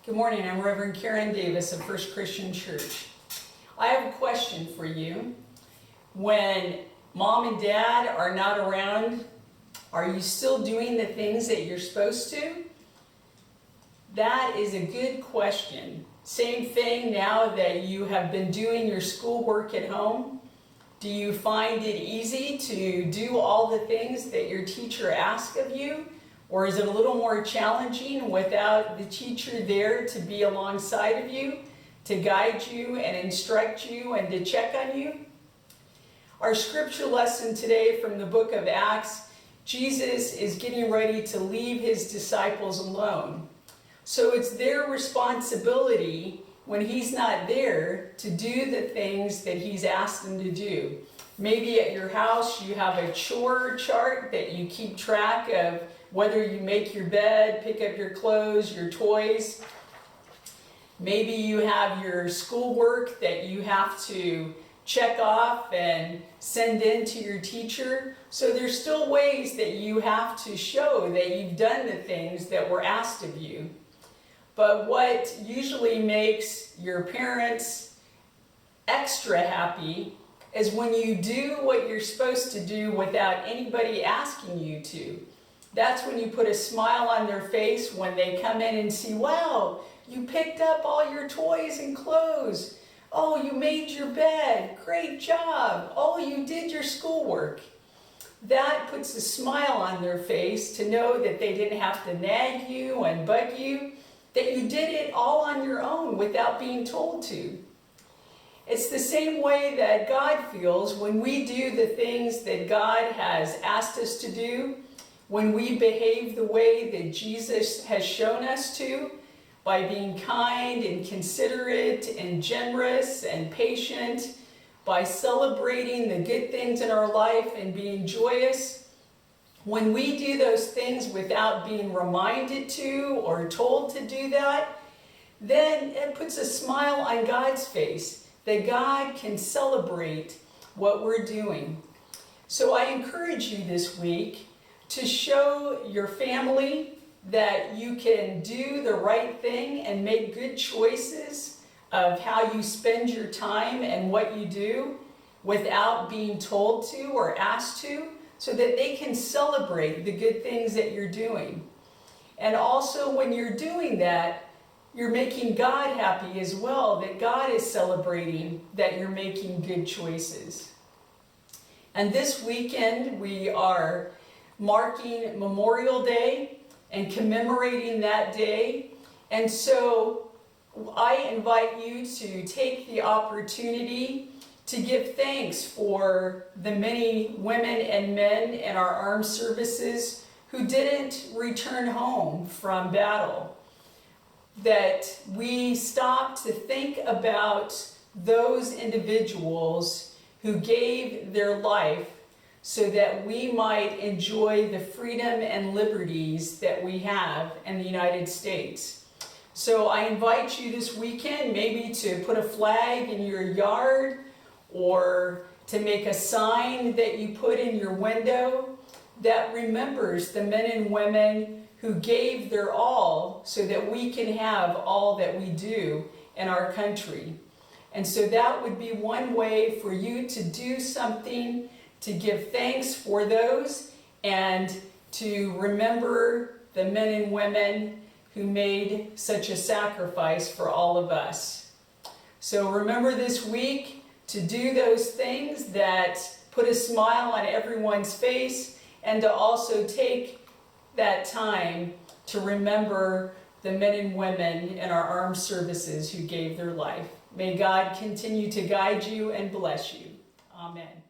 Good morning, I'm Reverend Karen Davis of First Christian Church. I have a question for you. When mom and dad are not around, are you still doing the things that you're supposed to? That is a good question. Same thing now that you have been doing your schoolwork at home. Do you find it easy to do all the things that your teacher asks of you? Or is it a little more challenging without the teacher there to be alongside of you, to guide you and instruct you and to check on you? Our scripture lesson today from the book of Acts, Jesus is getting ready to leave his disciples alone. So it's their responsibility when he's not there to do the things that he's asked them to do. Maybe at your house you have a chore chart that you keep track of whether you make your bed, pick up your clothes, your toys. Maybe you have your schoolwork that you have to check off and send in to your teacher. So there's still ways that you have to show that you've done the things that were asked of you. But what usually makes your parents extra happy is when you do what you're supposed to do without anybody asking you to. That's when you put a smile on their face when they come in and see, wow, you picked up all your toys and clothes. Oh, you made your bed. Great job. Oh, you did your schoolwork. That puts a smile on their face to know that they didn't have to nag you and bug you, that you did it all on your own without being told to. It's the same way that God feels when we do the things that God has asked us to do, when we behave the way that Jesus has shown us to, by being kind and considerate and generous and patient, by celebrating the good things in our life and being joyous. When we do those things without being reminded to or told to do that, then it puts a smile on God's face, that God can celebrate what we're doing. So I encourage you this week to show your family that you can do the right thing and make good choices of how you spend your time and what you do without being told to or asked to, so that they can celebrate the good things that you're doing. And also when you're doing that, you're making God happy as well, that God is celebrating that you're making good choices. And this weekend we are marking Memorial Day and commemorating that day. And so I invite you to take the opportunity to give thanks for the many women and men in our armed services who didn't return home from battle. That we stop to think about those individuals who gave their life so that we might enjoy the freedom and liberties that we have in the United States. So I invite you this weekend maybe to put a flag in your yard or to make a sign that you put in your window that remembers the men and women who gave their all so that we can have all that we do in our country. And so that would be one way for you to do something to give thanks for those and to remember the men and women who made such a sacrifice for all of us. So remember this week to do those things that put a smile on everyone's face, and to also take that time to remember the men and women in our armed services who gave their life. May God continue to guide you and bless you. Amen.